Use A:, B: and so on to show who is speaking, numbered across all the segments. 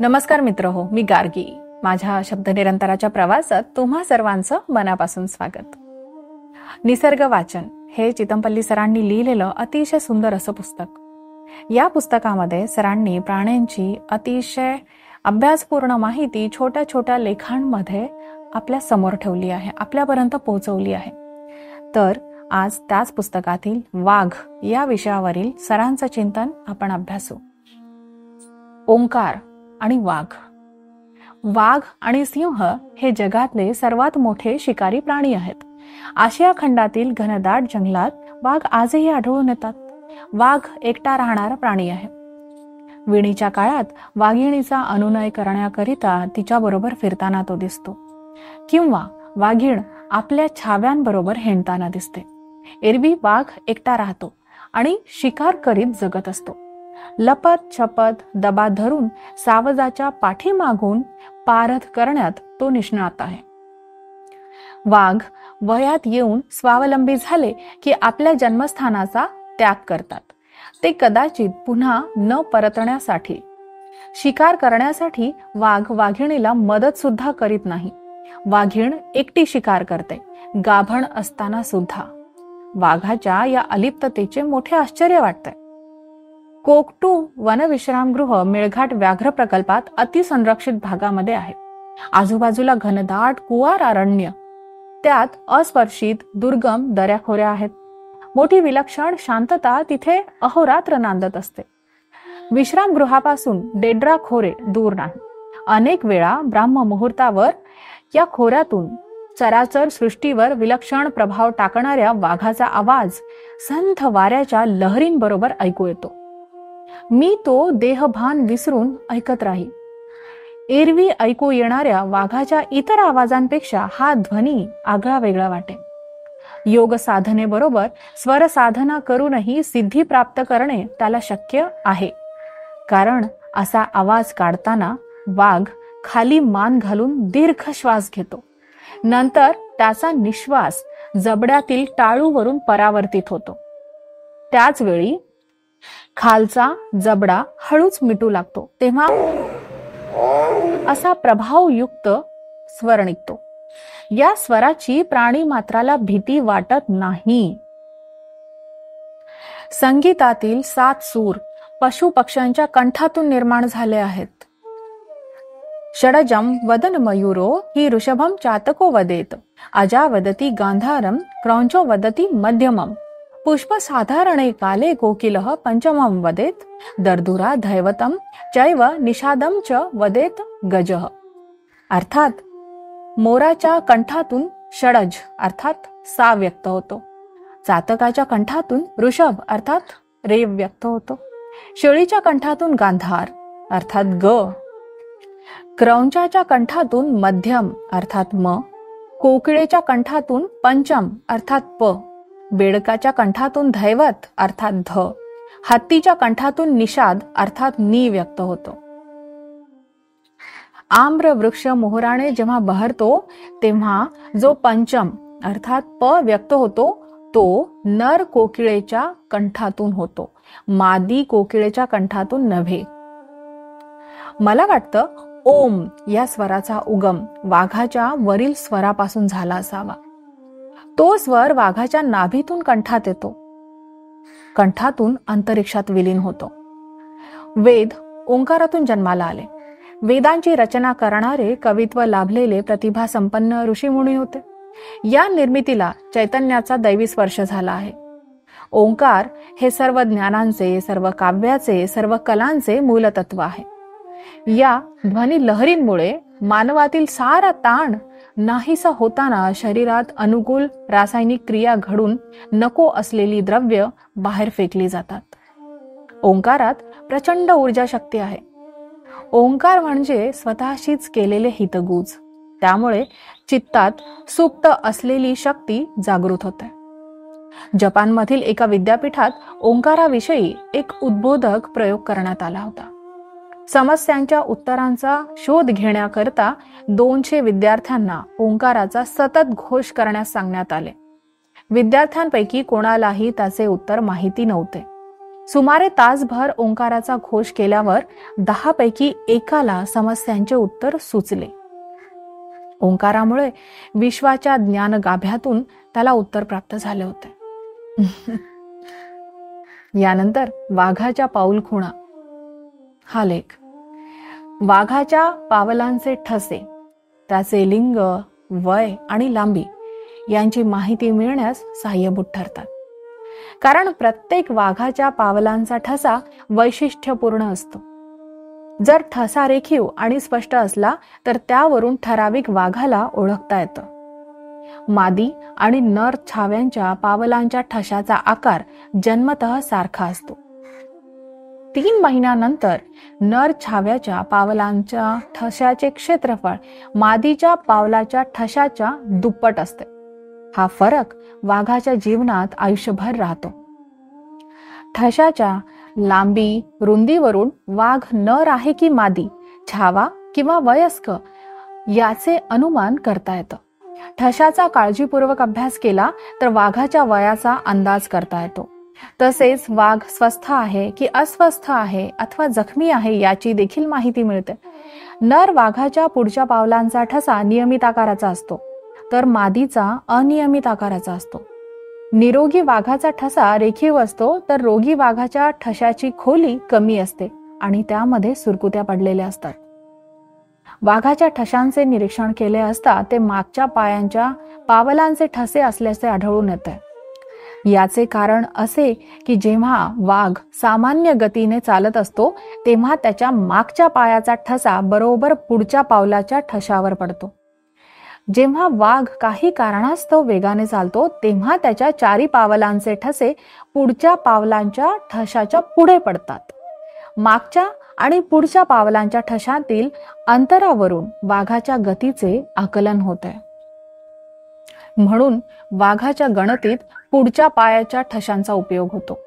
A: नमस्कार मित्र हो, मी गार्गी. माझ्या शब्द निरंतराच्या प्रवासात तुम्हा सर्वांचं मनापासून स्वागत. निसर्ग वाचन हे चितमपल्ली सरांनी लिहिलेलं अतिशय सुंदर असं पुस्तक. या पुस्तकामध्ये सरांनी प्राण्यांची अतिशय अभ्यासपूर्ण माहिती छोट्या छोट्या लेखांमध्ये आपल्या समोर ठेवली आहे, आपल्यापर्यंत पोहोचवली आहे. तर आज त्याच पुस्तकातील वाघ या विषयावरील सरांचं चिंतन आपण अभ्यासू. ओंकार आणि वाघ. वाघ आणि सिंह हे जगातले सर्वात मोठे शिकारी प्राणी आहेत. आशिया खंडातील घनदाट जंगलात वाघ आजही आढळून येतात. वाघ एकटा राहणारा प्राणी आहे. विणीच्या काळात वाघिणीचा अनुनय करण्याकरिता तिच्याबरोबर फिरताना तो दिसतो, किंवा वाघीण आपल्या छाव्यांबरोबर हिंडताना दिसते. एरवी वाघ एकटा राहतो आणि शिकार करीत जगत असतो. लपत छपत दबा धरून सावजाच्या पाठीमागून पारध करण्यात तो निष्णात आहे. वाघ वयात येऊन स्वावलंबी झाले की आपल्या जन्मस्थानाचा त्याग करतात. ते कदाचित पुन्हा न परतण्यासाठी, शिकार करण्यासाठी वाघ वाघिणीला मदत सुद्धा करीत नाही. वाघीण एकटी शिकार करते, गाभण असताना सुद्धा. वाघाच्या या अलिप्ततेचे मोठे आश्चर्य वाटते. कोकटू वनविश्रामगृह मेळघाट व्याघ्र प्रकल्पात अतिसंरक्षित भागामध्ये आहे. आजूबाजूला घनदाट कुवार अरण्य, त्यात अस्पर्शित दुर्गम दऱ्याखोऱ्या आहेत. मोठी विलक्षण शांतता तिथे अहोरात्र नांदत असते. विश्रामगृहापासून डेड्रा खोरे दूर नाही. अनेक वेळा ब्राह्म मुहूर्तावर या खोऱ्यातून चराचर सृष्टीवर विलक्षण प्रभाव टाकणाऱ्या वाघाचा आवाज संथ वाऱ्याच्या लहरींबरोबर ऐकू येतो. मी तो देहभान विसरून ऐकत राही. एरवी ऐकू येणाऱ्या वाघाच्या इतर आवाजांपेक्षा हा ध्वनी आगळा वेगळा वाटे. योग साधनेबरोबर स्वर साधना करूनही सिद्धी प्राप्त करणे त्याला शक्य आहे, कारण असा आवाज काढताना वाघ खाली मान घालून दीर्घ श्वास घेतो. नंतर त्याचा निश्वास जबड्यातील टाळूवरून परावर्तित होतो. त्याच वेळी खालचा जबडा हळूच मिटू लागतो, तेव्हा असा प्रभावयुक्त स्वर निघतो. या स्वराची प्राणी मात्राला भीती वाटत नाही. संगीतातील 7 सूर पशु पक्ष्यांच्या कंठातून निर्माण झाले आहेत. षडजम वदन मयूरो हि ऋषभम चातको वदेत, अजा वदती गांधारम क्रौंचो वदती मध्यमम, पुष्प साधारणे काले कोकिलः पंचमम वदेत, दर्दुरा दैवतम चैव निषादम च वदेत गजः. अर्थात मोराच्या कंठातून षडज अर्थात सा व्यक्त होतो. चातकाच्या कंठातून ऋषभ अर्थात रे व्यक्त होतो. शेळीच्या कंठातून गांधार अर्थात ग, क्रौंचाच्या कंठातून मध्यम अर्थात म, कोकिळेच्या कंठातून पंचम अर्थात प, बेडकाच्या कंठातून दैवत अर्थात ध, हत्तीच्या कंठातून निषाद अर्थात नी व्यक्त होतो. आम्र वृक्ष मोहराने जेव्हा बहरतो तेव्हा जो पंचम अर्थात प व्यक्त होतो तो नर कोकिळेच्या कंठातून होतो, मादी कोकिळेच्या कंठातून नव्हे. मला वाटतं ओम या स्वराचा उगम वाघाच्या वरील स्वरापासून झाला असावा. तो स्वर वाघाच्या नाभीतून कंठात येतो, कंठातून अंतरिक्षात विलीन होतो. वेद ओंकारातून जन्माला आले. वेदांची रचना करणारे कवित्व लाभलेले प्रतिभा संपन्न ऋषीमुनी होते. या निर्मितीला चैतन्याचा दैवी स्पर्श झाला आहे. ओंकार हे सर्व ज्ञानांचे, सर्व काव्याचे, सर्व कलांचे मूलतत्व आहे. या ध्वनी लहरींमुळे मानवातील सारा ताण नाहीसा होताना शरीरात अनुकूल रासायनिक क्रिया घडून नको असलेली द्रव्य बाहेर फेकली जातात. ओंकारात प्रचंड ऊर्जा शक्ती आहे. ओंकार म्हणजे स्वतःशीच केलेले हितगुज. त्यामुळे चित्तात सुप्त असलेली शक्ती जागृत होते. जपानमधील एका विद्यापीठात ओंकाराविषयी एक उद्बोधक प्रयोग करण्यात आला होता. समस्यांच्या उत्तरांचा शोध घेण्याकरता 200 विद्यार्थ्यांना ओंकाराचा सतत घोष करण्यास सांगण्यात आले. विद्यार्थ्यांपैकी कोणालाही त्याचे उत्तर माहिती नव्हते. सुमारे तासभर ओंकाराचा घोष केल्यावर 10 पैकी एकाला समस्यांचे उत्तर सुचले. ओंकारामुळे विश्वाच्या ज्ञानगाभ्यातून त्याला उत्तर प्राप्त झाले होते. यानंतर वाघाच्या पाऊलखुणा हा लेख. वाघाच्या पावलांचे ठसे, त्याचे लिंग, वय आणि लांबी यांची माहिती मिळण्यास सहाय्यभूत ठरतात. कारण प्रत्येक वाघाच्या पावलांचा ठसा वैशिष्ट्यपूर्ण असतो. जर ठसा रेखीव आणि स्पष्ट असला तर त्यावरून ठराविक वाघाला ओळखता येतं. मादी आणि नर छाव्यांच्या पावलांच्या ठशाचा आकार जन्मतः सारखा असतो. 3 महिन्यानंतर नर छाव्याच्या पावलांच्या ठशाचे क्षेत्रफळ मादीच्या पावलाच्या ठशाच्या दुप्पट असते. हा फरक वाघाच्या जीवनात आयुष्यभर राहतो. ठशाच्या लांबी, रुंदीवरून वाघ नर आहे की मादी, छावा किंवा वयस्क याचे अनुमान करता येतं. ठशाचा काळजीपूर्वक अभ्यास केला तर वाघाच्या वयाचा अंदाज करता येतो. तसेच वाघ स्वस्थ आहे की अस्वस्थ आहे अथवा जखमी आहे याची देखील माहिती मिळते. नर वाघाच्या पुढच्या पावलांचा ठसा नियमित आकाराचा असतो, तर मादीचा अनियमित आकाराचा असतो. निरोगी वाघाचा ठसा रेखीव असतो, तर रोगी वाघाच्या ठशाची खोली कमी असते आणि त्यामध्ये सुरकुत्या पडलेल्या असतात. वाघाच्या ठशांचे निरीक्षण केले असता ते मागच्या पायांच्या पावलांचे ठसे असल्याचे आढळून येते. याचे कारण असे की जेव्हा वाघ सामान्य गतीने चालत असतो तेव्हा त्याच्या मागच्या पायाचा ठसा बरोबर पुढच्या पावलाच्या ठशावर पडतो. जेव्हा वाघ काही कारणास्तव वेगाने चालतो तेव्हा त्याच्या 4 पावलांचे ठसे पुढच्या पावलांच्या ठशाच्या पुढे पडतात. मागच्या आणि पुढच्या पावलांच्या ठशातील अंतरावरून वाघाच्या गतीचे आकलन होते. म्हणून वाघाच्या गणतीत पुढच्या पायाच्या ठशांचा उपयोग होतो.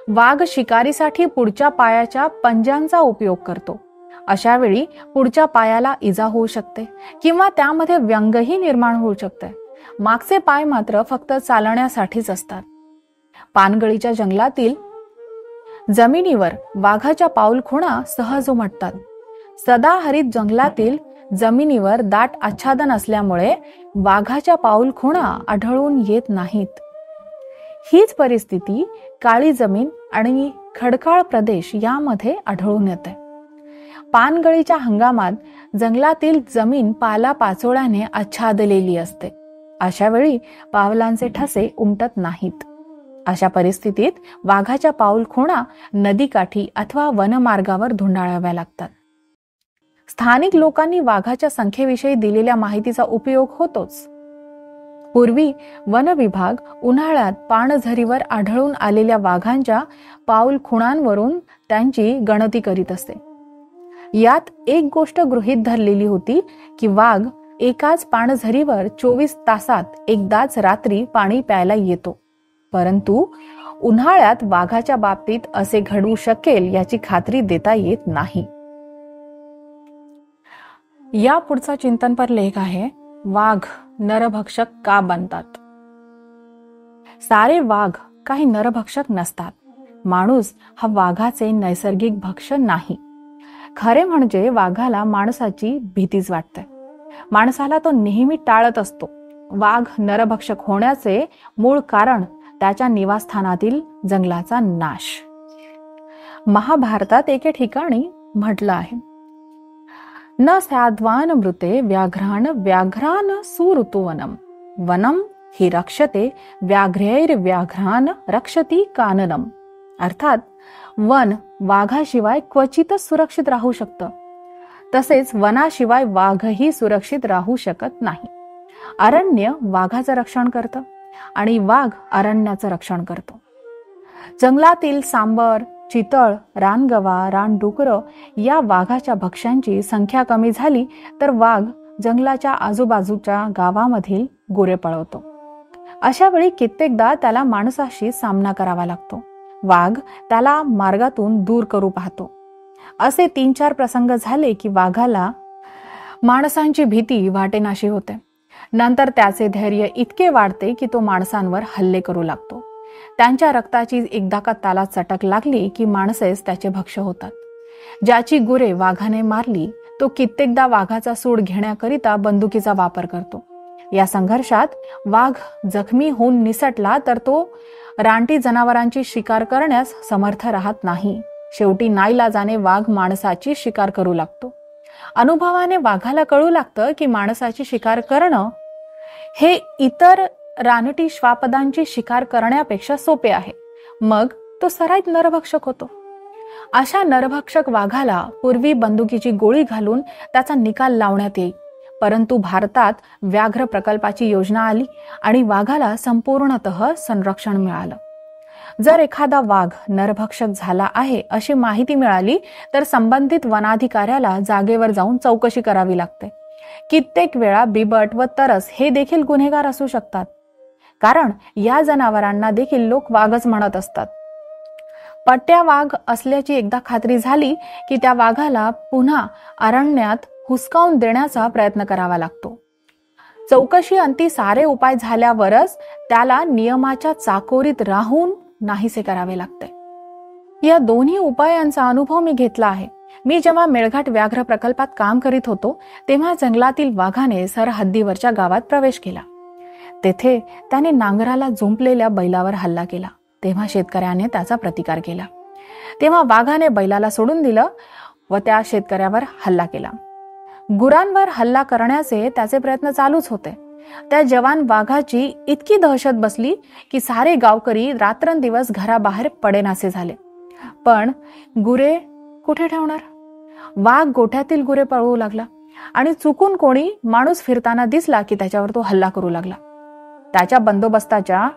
A: वाघ शिकारीसाठी पुढच्या पायाच्या पंजांचा उपयोग करतो. अशा वेळी पुढच्या पायाला इजा होऊ शकते किंवा त्यामध्ये व्यंगही निर्माण होऊ शकते. मागचे पाय मात्र फक्त चालण्यासाठीच असतात. पानगळीच्या जंगलातील जमिनीवर वाघाच्या पाऊलखुणा सहज उमटतात. सदाहरित जंगलातील जमिनीवर दाट आच्छादन असल्यामुळे वाघाच्या पाऊलखुणा आढळून येत नाहीत. हीच परिस्थिती काळी जमीन आणि खडकाळ प्रदेश यामध्ये आढळून येते. पानगळीच्या हंगामात जंगलातील जमीन पाला पाचोळ्याने आच्छादलेली असते. अशा वेळी पावलांचे ठसे उमटत नाहीत. अशा परिस्थितीत वाघाच्या पाऊलखुणा नदीकाठी अथवा वनमार्गावर धुंडाळाव्या लागतात. स्थानिक लोकांनी वाघाच्या संख्येविषयी दिलेल्या माहितीचा उपयोग होतोच. पूर्वी वन विभाग उन्हाळ्यात पाणझरीवर आढळून आलेल्या वाघांच्या पाऊलखुणांवरून त्यांची गणती करीत असते. यात एक गोष्ट गृहीत धरलेली होती की वाघ एकाच पाणझरीवर 24 तासात एकदाच रात्री पाणी प्यायला येतो. परंतु उन्हाळ्यात वाघाच्या बाबतीत असे घडू शकेल याची खात्री देता येत नाही. या पुढचा चिंतनपर लेख आहे, वाघ नरभक्षक का बनतात? सारे वाघ काही नरभक्षक नसतात. माणूस हा वाघाचे नैसर्गिक भक्ष नाही. खरे म्हणजे वाघाला माणसाची भीतीच वाटते. माणसाला तो नेहमी टाळत असतो. वाघ नरभक्षक होण्याचे मूळ कारण त्याच्या निवासस्थानातील जंगलाचा नाश. महाभारतात एके ठिकाणी म्हटलं आहे, न स्याद्वान मृते व्याघ्रान व्याघ्रान सुऋतुवनम वनम हि रक्षते व्याघ्रैर्व्याघ्रान रक्षती काननम. अर्थात वन वाघाशिवाय क्वचितच सुरक्षित राहू शकतं, तसेच वनाशिवाय वाघही सुरक्षित राहू शकत नाही. अरण्य वाघाचं रक्षण करतं आणि वाघ अरण्याचं रक्षण करतो. जंगलातील सांबर, चितळ, रानगवा, रानडुकर या वाघाच्या भक्ष्यांची संख्या कमी झाली तर वाघ जंगलाच्या आजूबाजूच्या गावामधील गुरे पळवतो. अशा वेळी कित्येकदा त्याला माणसाशी सामना करावा लागतो. वाघ त्याला मार्गातून दूर करू पाहतो. असे 3-4 प्रसंग झाले की वाघाला माणसांची भीती वाटेनाशी होते. नंतर त्याचे धैर्य इतके वाढते की तो माणसांवर हल्ले करू लागतो. त्यांच्या रक्ताची एकदा का त्याला चटक लागली की माणसेच त्याचे भक्ष होतात. ज्याची गुरे वाघाने मारली तो कित्येकदा वाघाचा सूड घेण्याकरिता बंदुकीचा वापर करतो. या संघर्षात वाघ जखमी होऊन निसटला तर तो रानटी जनावरांची शिकार करण्यास समर्थ राहत नाही. शेवटी नाईलाजाने वाघ माणसाची शिकार करू लागतो. अनुभवाने वाघाला कळू लागतं की माणसाची शिकार करणं हे इतर रानटी श्वापदांची शिकार करण्यापेक्षा सोपे आहे. मग तो सराईत नरभक्षक होतो. अशा नरभक्षक वाघाला पूर्वी बंदुकीची गोळी घालून त्याचा निकाल लावण्यात येई. परंतु भारतात व्याघ्र प्रकल्पाची योजना आली आणि वाघाला संपूर्णतः संरक्षण मिळालं. जर एखादा वाघ नरभक्षक झाला आहे अशी माहिती मिळाली तर संबंधित वनाधिकाऱ्याला जागेवर जाऊन चौकशी करावी लागते. कित्येक वेळा बिबट व तरस हे देखील गुन्हेगार असू शकतात, कारण या जनावरांना देखील लोक वाघच म्हणत असतात. पट्ट्या वाघ असल्याची एकदा खात्री झाली की त्या वाघाला पुन्हा अरण्यात हुसकावून देण्याचा प्रयत्न करावा लागतो. चौकशी अंती सारे उपाय झाल्यावरच त्याला नियमाच्या चाकोरीत राहून नाहीसे करावे लागते. या दोन्ही उपायांचा अनुभव मी घेतला आहे. मी जेव्हा मेळघाट व्याघ्र प्रकल्पात काम करीत होतो तेव्हा जंगलातील वाघाने सरहद्दीवरच्या गावात प्रवेश केला. तेथे त्याने नांगराला जुंपलेल्या बैलावर हल्ला केला. तेव्हा शेतकऱ्याने त्याचा प्रतिकार केला. तेव्हा वाघाने बैलाला सोडून दिलं व त्या शेतकऱ्यावर हल्ला केला. गुरांवर हल्ला करण्याचे त्याचे प्रयत्न चालूच होते. त्या जवान वाघाची इतकी दहशत बसली की सारे गावकरी रात्रंदिवस घराबाहेर पडेनासे झाले. पण गुरे कुठे ठेवणार? वाघ गोठ्यातील गुरे पळवू लागला आणि चुकून कोणी माणूस फिरताना दिसला की त्याच्यावर तो हल्ला करू लागला. त्याच्या बंदोबस्ताच्या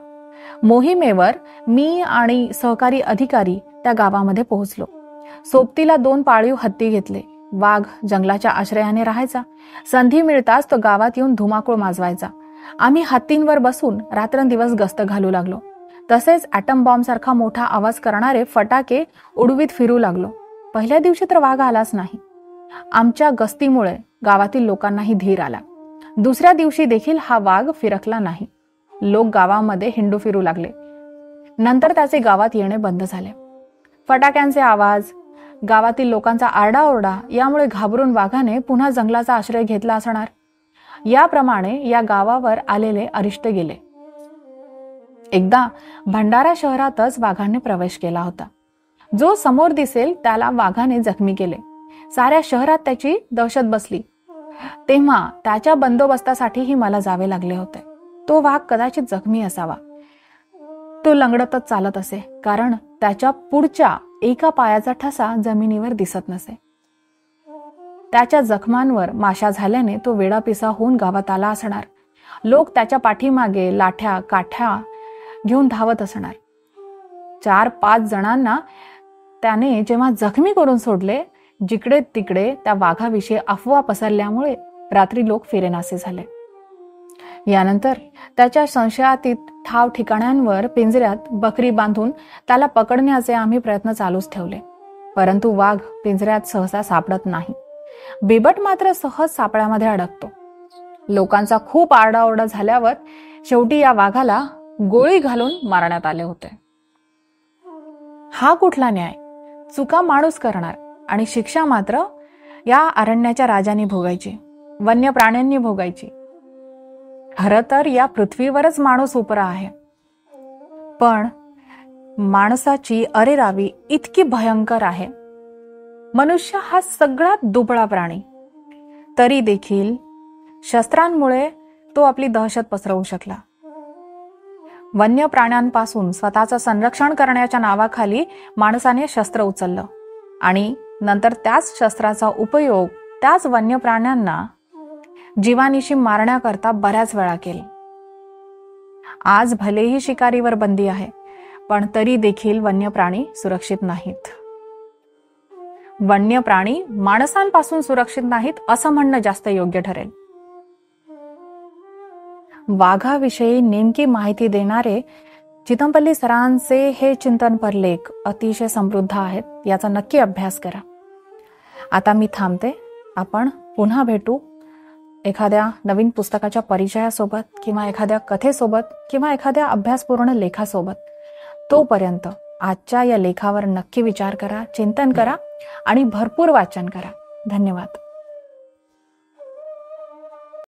A: मोहिमेवर मी आणि सहकारी अधिकारी त्या गावामध्ये पोहोचलो. सोबतीला 2 पाळीव हत्ती घेतले. वाघ जंगलाच्या आश्रयाने राहायचा. संधी मिळताच तो गावात येऊन धुमाकूळ माजवायचा. आम्ही हत्तींवर बसून रात्रंदिवस गस्त घालू लागलो. तसेच ॲटम बॉम्ब सारखा मोठा आवाज करणारे फटाके उडवीत फिरू लागलो. पहिल्या दिवशी तर वाघ आलाच नाही. आमच्या गस्तीमुळे गावातील लोकांनाही धीर आला. दुसऱ्या दिवशी देखील हा वाघ फिरकला नाही. लोक गावामध्ये हिंडू फिरू लागले. नंतर त्याचे गावात येणे बंद झाले. फटाक्यांचे आवाज, गावातील लोकांचा आरडाओरडा यामुळे घाबरून वाघाने पुन्हा जंगलाचा आश्रय घेतला असणार. याप्रमाणे या गावावर आलेले अरिष्ट गेले. एकदा भंडारा शहरातच वाघाने प्रवेश केला होता. जो समोर दिसेल त्याला वाघाने जखमी केले. साऱ्या शहरात त्याची दहशत बसली. तेव्हा त्याच्या बंदोबस्तासाठीही मला जावे लागले होते. तो वाघ कदाचित जखमी असावा. तो लंगडतच चालत असे, कारण त्याच्या पुढच्या एका पायाचा ठसा जमिनीवर दिसत नसे. त्याच्या जखमांवर माशा झाल्याने तो वेडापिसा होऊन गावात आला असणार. लोक त्याच्या पाठीमागे लाठ्या काठ्या घेऊन धावत असणार. 4-5 जणांना त्याने जेव्हा जखमी करून सोडले, जिकडे तिकडे त्या वाघाविषयी अफवा पसरल्यामुळे रात्री लोक फिरेनासे झाले. यानंतर त्याच्या संशयातीत ठाव ठिकाणांवर पिंजऱ्यात बकरी बांधून त्याला पकडण्याचे आम्ही प्रयत्न चालूच ठेवले. परंतु वाघ पिंजऱ्यात सहसा सापडत नाही. बिबट मात्र सहज सापळ्यामध्ये अडकतो. लोकांचा खूप आरडाओरडा झाल्यावर शेवटी या वाघाला गोळी घालून मारण्यात आले होते. हा कुठला न्याय? चुका माणूस करणार आणि शिक्षा मात्र या अरण्याच्या राजांनी भोगायची, वन्य प्राण्यांनी भोगायची. खरं तर या पृथ्वीवरच माणूस उपरा आहे. पण माणसाची अरेरावी इतकी भयंकर आहे. मनुष्य हा सगळ्यात दुबळा प्राणी, तरी देखील शस्त्रांमुळे तो आपली दहशत पसरवू शकला. वन्य प्राण्यांपासून स्वतःचं संरक्षण करण्याच्या नावाखाली माणसाने शस्त्र उचललं आणि नंतर त्याच शस्त्राचा उपयोग त्याच वन्य प्राण्यांना जीवानिशी मारण्याकरता बऱ्याच वेळा केला. आज भलेही शिकारीवर बंदी आहे, पण तरी देखील वन्य प्राणी सुरक्षित नाहीत. वन्य प्राणी माणसांपासून सुरक्षित नाहीत असं म्हणणं जास्त योग्य ठरेल. वाघाविषयी नेमकी माहिती देणारे चितमपल्ली सरांचे हे चिंतनपर लेख अतिशय समृद्ध आहेत. याचा नक्की अभ्यास करा. आता मी थांबते. आपण पुन्हा भेटू एखाद्या नवीन पुस्तकाच्या परिचयासोबत किंवा एखाद्या कथेसोबत किंवा एखाद्या अभ्यासपूर्ण लेखासोबत. तोपर्यंत आजच्या या लेखावर नक्की विचार करा, चिंतन करा आणि भरपूर वाचन करा. धन्यवाद.